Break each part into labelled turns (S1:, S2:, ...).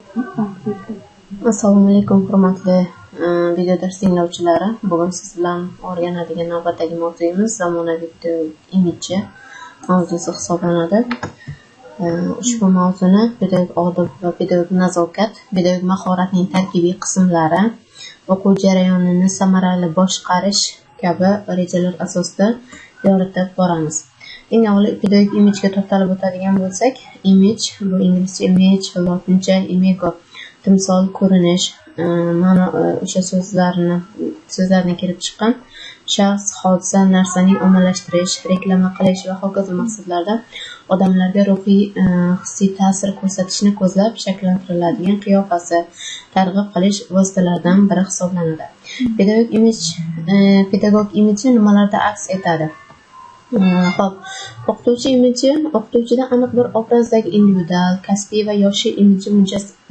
S1: Assalomu alaykum hurmatli video dars tinglovchilari. Bugun siz bilan o'rganadigan navbatdagi mavzuyimiz zamonaviy pedagogik imidji mavzusi hisoblanadi. Ushbu mavzuni pedagogik odob va pedagogik nazokat, pedagogik mahoratning tarkibiy qismlari, o'quv jarayonini samarali boshqarish kabi rejalar asosida yoritib boramiz. Eng avvalo pedagogik imijga to'xtalib o'tadigan bo'lsak, imij bu inglizcha image, lotincha imago, timsol, ko'rinish, ma'no o'sha so'zlardan kelib chiqqan shaxs, hodisa, narsaning ommalashtirish, reklama qilish va hokazo maqsadlarda odamlarga ruhiy, hissiy ta'sir ko'rsatishni ko'zlab shakllantiriladigan qiyofasi, targ'ib qilish vositalaridan biri hisoblanadi. Pedagog imiji nimalarda aks etadi? Xo'p, o'qituvchi imiji o'qituvchida aniq bir obrazdagi individual, kasbiy va yoshi imiji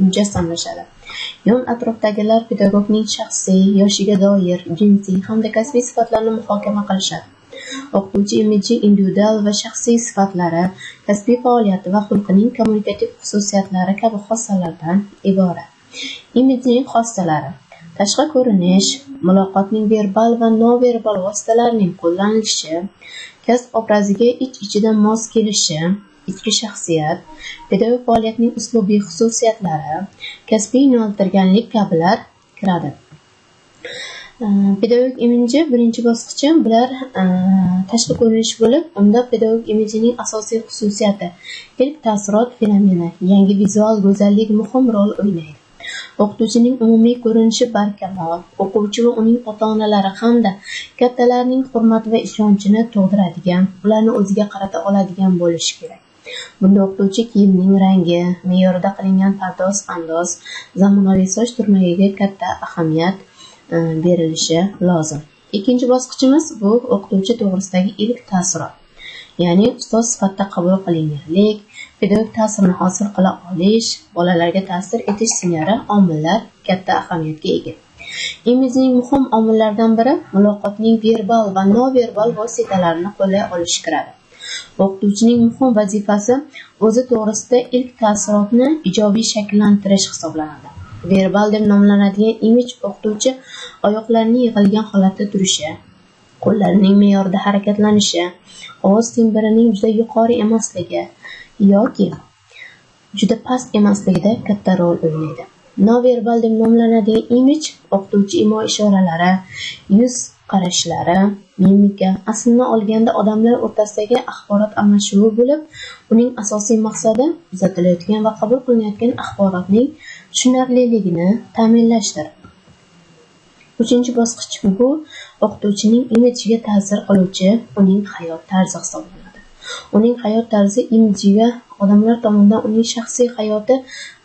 S1: mujassamlashadi. Yon atrofdagilar pedagogning shaxsiy, yoshiga doir, jinsiy hamda kasbiy sifatlarini muhokama qilishadi. O'qituvchi imiji individual va shaxsiy sifatlari, kasbiy faoliyati va xulqining kommunikativ xususiyatlari kabi xossalardan iborat. Imijning xossalari: tashqi ko'rinish, muloqotning verbal va noverbal vositalarining qo'llanilishi, kasb obraziga ich-ichidan mos kelishi, ichki shaxsiyat, pedagog faoliyatning uslubiy xususiyatlari, kasbiy yo'naltirganlik kabilar kiradi. Pedagog imiji birinchi bosqichi bular tashqi ko'rinish bo'lib, unda pedagog imijining asosiy xususiyati ilk taassurot fenomeni, yangi vizual go'zallik muhim rol o'ynaydi. O'qituvchining umumiy ko'rinishi barkamol, o'quvchi va uning ota-onalari hamda kattalarning hurmat va ishonchini tug'diradigan, ularni o'ziga qarata oladigan bo'lishi kerak. Bunda o'qituvchi kiyimning rangi, me'yorida qilingan pardoz-andoz, zamonaviy soch turmagiga katta ahamiyat berilishi lozim. Ikkinchi bosqichimiz bu o'qituvchi to'g'risidagi ilk taassurot. Ya'ni ustoz sifatida qabul qilinganlik, pedagog ta'sirini hosil qila olish, bolalarga ta'sir etish singari omillar katta ahamiyatga ega. Imijning muhim omillaridan biri muloqotning verbal va noverbal vositalarini qo'llay olish kiradi. O'qituvchining muhim vazifasi o'zi to'g'risida ilk taassurotni ijobiy shakllantirish hisoblanadi. Verbal deb nomlanadigan imij o'qituvchi oyoqlarining yig'ilgan holatda turishi, qo'llarining me'yorida harakatlanishi, ovoz timbirining juda yuqori emasligi yoki juda past emasligida katta rol o'ynaydi. Noverbal deb nomlanadigan imij o'qituvchi imo ishoralari, yuz qarashlari, mimika, aslini olganda odamlar o'rtasidagi axborot almashuvi bo'lib, uning asosiy maqsadi uzatilayotgan va qabul qilinayotgan axborotning tushunarliligini ta'minlashdir. Uchinchi bosqich bu o'qituvchining imijiga ta'sir qiluvchi uning hayot tarzi hisoblanadi. Uning hayot tarzi imijiga odamlar tomonidan uning shaxsiy hayoti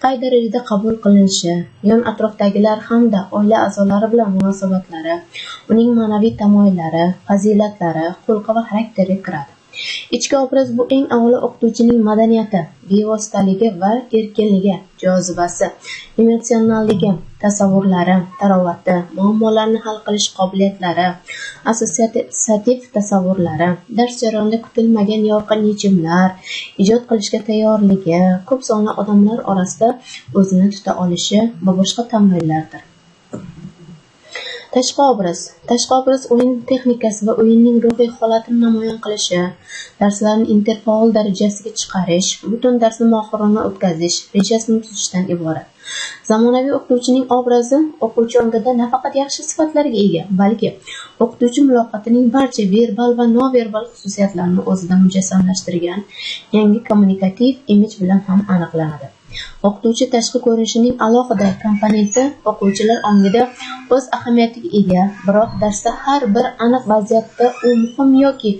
S1: qay darajada qabul qilinishi, yon atrofdagilar hamda oila a'zolari bilan munosabatlari, uning ma'naviy tamoyillari, fazilatlari, xulqi va xarakteri kiradi. Ichki obraz bu eng avvalo o'qituvchining madaniyati, bevositaligi va erkinligi, jozibasi, emotsionalligi, tasavvurlari, tarovati, muammolarni hal qilish qobiliyatlari, assosiativ tasavvurlari, dars jarayonida kutilmagan yorqin yechimlar, ijod qilishga tayyorligi, ko'p sonli odamlar orasida o'zini tuta olishi va boshqa tamoyillardir. Tashqi obraz o'yin texnikasi va o'yinning ruhiy holatini namoyon qilishi, darslarni interfaol darajasiga chiqarish, butun darsni mohirona o'tkazish rejasini tuzishdan iborat. Zamonaviy o'qituvchining obrazi o'quvchi ongida nafaqat yaxshi sifatlarga ega, balki o'qituvchi muloqotining barcha verbal va noverbal xususiyatlarini o'zida mujassamlashtirgan yangi kommunikativ imij bilan ham aniqlanadi. O'qituvchi tashqi ko'rinishining alohida komponenti o'quvchilar ongida o'z ahamiyatiga ega, biroq darsda har bir aniq vaziyatda u muhim yoki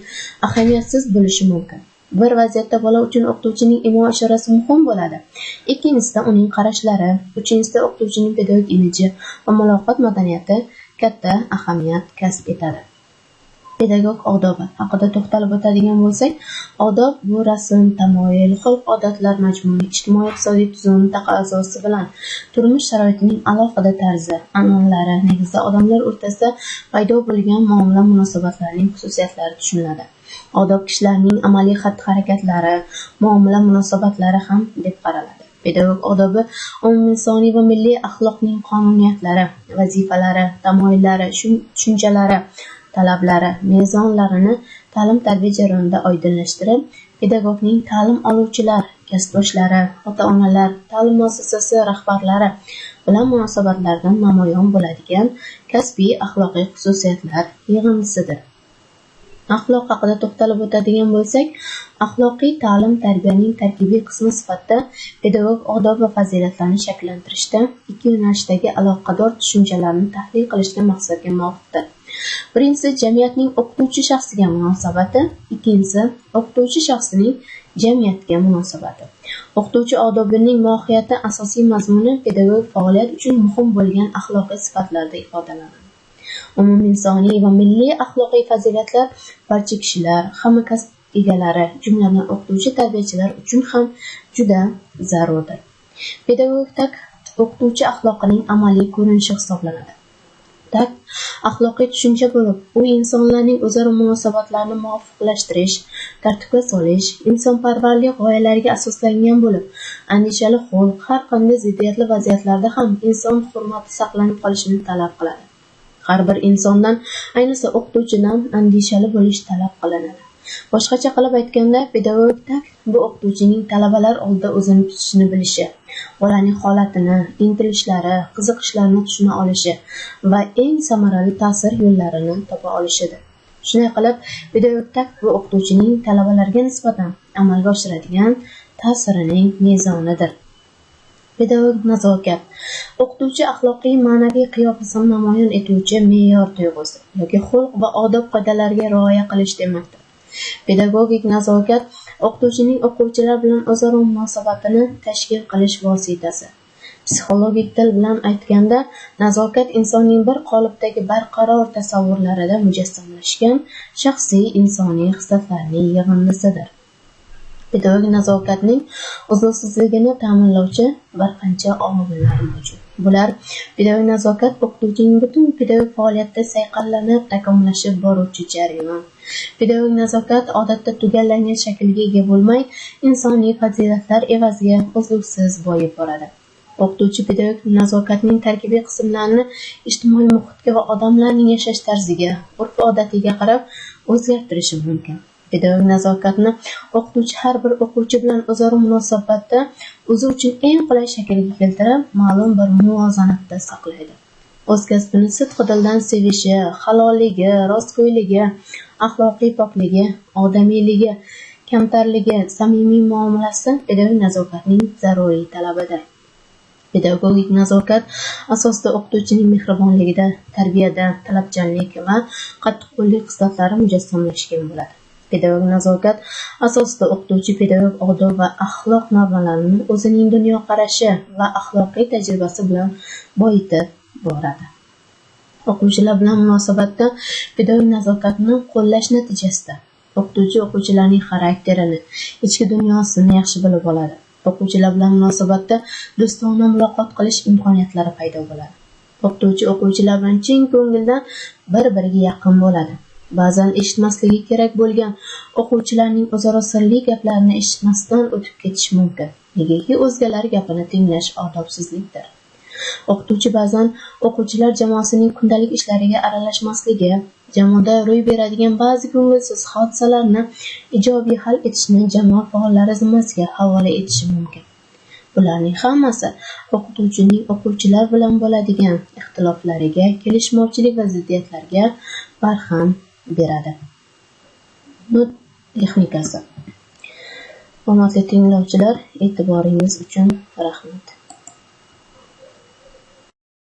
S1: ahamiyatsiz bo'lishi mumkin. Bir vaziyatda bola uchun o'qituvchining imo ishorasi muhim bo'ladi. Ikkinchisida uning qarashlari, uchinchisida o'qituvchining pedagog imiji va muloqot madaniyati katta ahamiyat kasb etadi. Pedagog odobi haqida to'xtalib o'tadigan bo'lsak, odob bu rasm, tamoyil, xulq-odatlar majmui, ijtimoiy-iqtisodiy tuzum taqozosi bilan turmush sharoitining alohida tarzi, an'analari negizida odamlar o'rtasida paydo bo'lgan muomala munosabatlarining xususiyatlari tushuniladi. Odob kishilarning amaliy xatti-harakatlari, muomala munosabatlari ham deb qaraladi. Pedagog odobi umuminsoniy va milliy axloqning qonuniyatlari, vazifalari, tamoyillari, tushunchalari, talablari, mezonlarini ta'lim-tarbiya jarayonida oydinlashtirib, pedagogning ta'lim oluvchilar, kasbdoshlari, ota-onalar, ta'lim muassasasi rahbarlari bilan munosabatlaridan namoyon bo'ladigan kasbiy axloqiy xususiyatlar yig'indisidir. Axloq haqida to'xtalib o'tadigan bo'lsak, axloqiy ta'lim-tarbiyaning tarkibiy qismi sifatida pedagog odob va fazilatlarni shakllantirishda ikki yo'nalishdagi aloqador tushunchalarni tahlil qilishga maqsadga muvofiqdir. Birinchisi jamiyatning o'qituvchi shaxsiga munosabati, ikkinchisi o'qituvchi shaxsining jamiyatga munosabati. O'qituvchi odobining mohiyati asosiy mazmuni pedagog faoliyat uchun muhim bo'lgan axloqiy sifatlarda ifodalanadi. Umuminsoniy va milliy axloqiy fazilatlar barcha kishilar, hamma kasb egalari, jumladan o'qituvchi tarbiyachilar uchun ham juda zarurdir. Pedagog takt o'qituvchi axloqining amaliy ko'rinishi hisoblanadi. Takt axloqiy tushuncha bo'lib, u insonlarning o'zaro munosabatlarini muvofiqlashtirish, tartibga solish, insonparvarlik g'oyalariga asoslangan bo'lib, andishali xulq har qanday ziddiyatli vaziyatlarda ham inson hurmati saqlanib qolishini talab qiladi. Har bir insondan, ayniqsa o'qituvchidan andishali bo'lish talab qilinadi. Boshqacha qilib aytganda, pedagog takt bu o'qituvchining talabalar oldida o'zini tutishni bilishi, bolaning holatini, intilishlari, qiziqishlarini tushuna olishi va eng samarali ta'sir yo'llarini topa olishidir. Shunday qilib, pedagog takt bu o'qituvchining talabalarga nisbatan amalga oshiradigan ta'sirining mezonidir. Pedagog nazokat o'qituvchi axloqiy ma'naviy qiyofasini namoyon etuvchi me'yor tuyg'usi yoki xulq va odob qoidalariga rioya qilish demakdir. Pedagogik nazokat o'qituvchining o'quvchilar bilan o'zaro munosabatini tashkil qilish vositasi. Psixologik til bilan aytganda, nazokat insonning bir qolipdagi barqaror tasavvurlarida mujassamlashgan shaxsiy insoniy xislatlarning yig'indisidir. Pedagog nazokatning uzluksizligini ta'minlovchi bir qancha omillar mavjud. Bular pedagog nazokat o'qituvchining butun pedagog faoliyatida sayqallanib, takomillashib boruvchi jarayon. Pedagog nazokat odatda tugallangan shaklga ega bo'lmay, insoniy fazilatlar evaziga uzluksiz boyib boradi. O'qituvchi pedagog nazokatning tarkibiy qismlarini ijtimoiy muhitga va odamlarning yashash tarziga, urf-odatiga qarab o'zgartirishi mumkin. Pedagog nazokatni o'qituvchi har bir o'quvchi bilan o'zaro munosabatda o'zi uchun eng qulay shaklga keltirib, ma'lum bir muvozanatda saqlaydi. O'z kasbini sidq-dildan sevishi, halolligi, rostgo'yligi, axloqiy pokligi, odamiyligi, kamtarligi, samimiy muomalasi pedagog nazokatning zaruriy talabidir. Pedagogik nazokat asosida o'qituvchining mehribonligida, tarbiyada, talabchanlik va qattiqqo'llik xislatlari mujassamlashgan bo'ladi. Pedagog nazokat asosida o'qituvchi pedagog odob va axloq normalarini o'zining dunyoqarashi va axloqiy tajribasi bilan boyitib boradi. O'quvchilar bilan munosabatda pedagog nazokatni qo'llash natijasida o'qituvchi o'quvchilarning xarakterini, ichki dunyosini yaxshi bilib oladi. O'quvchilar bilan munosabatda do'stona muloqot qilish imkoniyatlari paydo bo'ladi. O'qituvchi o'quvchilar bilan chin ko'ngildan bir-biriga yaqin bo'ladi. Ba'zan eshitmasligi kerak bo'lgan o'quvchilarning o'zaro sirli gaplarini eshitmasdan o'tib ketish mumkin. Negaki o'zgalar gapini tinglash odobsizlikdir. O'qituvchi ba'zan o'quvchilar jamoasining kundalik ishlariga aralashmasligi, jamoada ro'y beradigan ba'zi ko'ngilsiz hodisalarni ijobiy hal etishni jamoa faollari zimmasiga havola etishi mumkin. Bularning hammasi o'qituvchining o'quvchilar bilan bo'ladigan ixtiloflariga, kelishmovchilik va ziddiyatlarga barham beradi. Nut texnikasi. Hurmatli tinglovchilar, e'tiboringiz uchun rahmat.